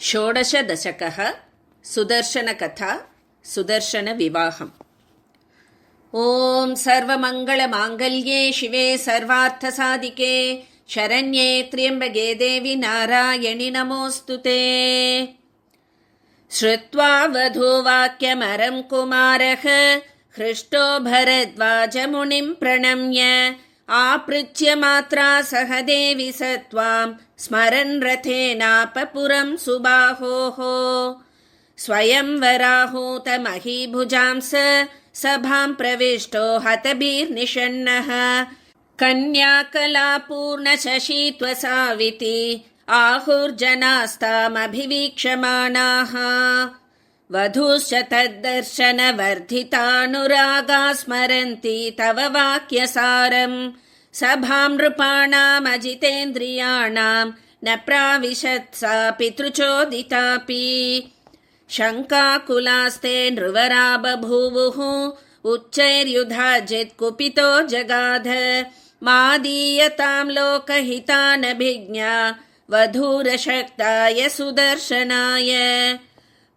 षोडशदशकः सुदर्शनकथा सुदर्शनविवाहम्। ॐ सर्वमङ्गलमाङ्गल्ये शिवे सर्वार्थसाधिके शरण्ये त्र्यम्बके देवि नारायणि नमोऽस्तुते। श्रुत्वा वधूवाक्यमरं कुमारः हृष्टो भरद्वाजमुनिं प्रणम्य आपृच्छ्य मात्रा सह देवि स त्वां स्मरन् रथेनापपुरं सुबाहोः। स्वयंवराहूतमहीभुजां सभां प्रविष्टो हतभिर्निषण्णः कन्याकलापूर्णशशीत्वसाविति आहुर्जनास्तामभिवीक्षमाणाः। वधूश्च तद्दर्शनवर्धितानुरागा स्मरन्ति तव वाक्यसारम्। सभां नृपाणामजितेन्द्रियाणां न प्राविशत् सा पितृचोदितापि। शङ्काकुलास्ते नृवरा बभूवुः उच्चैर्युधाजित् कुपितो जगाध। मादीयतां लोकहितानभिज्ञा वधूरशक्ताय सुदर्शनाय।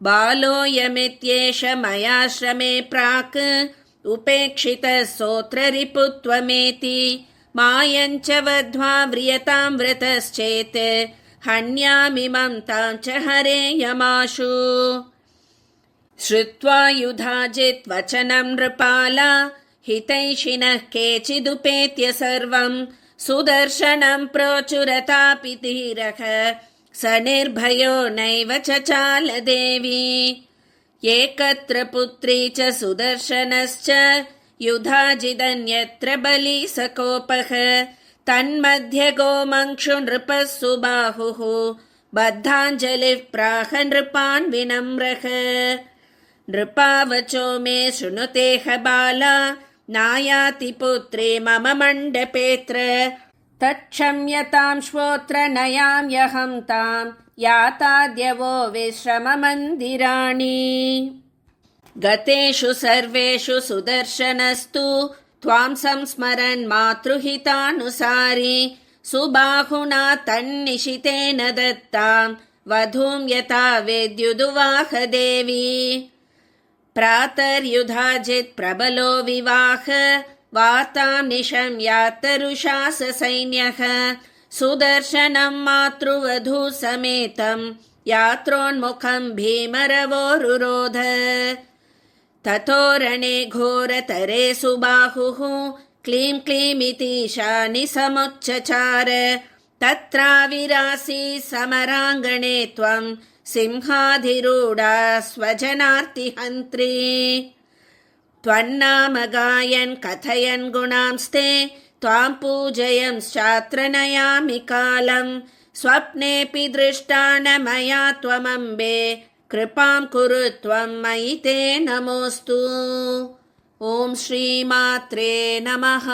बालोऽयमित्येष मयाश्रमे प्राक् उपेक्षितः सोऽत्र रिपुत्वमेति। मायञ्च वध्वा व्रियतां व्रतश्चेत् हन्यामिमं तां च हरेयमाशु। श्रुत्वा युधाजित् वचनं नृपाला हितैषिणः केचिदुपेत्य सर्वं। सुदर्शनं प्रोचुरतापि धीरः स निर्भयो नैव चचाल देवी। एकत्र पुत्री च सुदर्शनश्च युधाजिदन्यत्र बली सकोपः। तन्मध्ये गोमङ्क्षु नृपः सुबाहुः बद्धाञ्जलिः प्राह नृपान् विनम्रः। नृपावचो मे शृणुतेह बाला नायाति पुत्री मम मण्डपेऽत्र। तत्क्षम्यतां श्वोत्र नयाम्यहं तां याताद्यवो विश्रममन्दिराणि। गतेषु सर्वेषु सुदर्शनस्तु त्वां संस्मरन् मातृहितानुसारी। सुबाहुना तन्निशितेन दत्तां वधूं यथा वेद्युदुवाह देवी। प्रातर्युधाजित् प्रबलो विवाह वार्तां निशम्यात्तरुषा ससैन्यः। सुदर्शनं मातृवधू समेतं यात्रोन्मुखं भीमरवोरुरोध। ततो रणे घोरतरे सुबाहुः क्लीं क्लीमितीशानि समुच्चचार। तत्राविरासी समराङ्गणे त्वं सिंहाधिरूढा स्वजनार्तिहन्त्री। त्वन्नाम गायन् कथयन् गुणांस्ते त्वां पूजयंश्चात्र नयामि कालम्। स्वप्नेऽपि दृष्टा न मया त्वमम्बे कृपां कुरु त्वं मयि ते नमोऽस्तु। ॐ श्रीमात्रे नमः।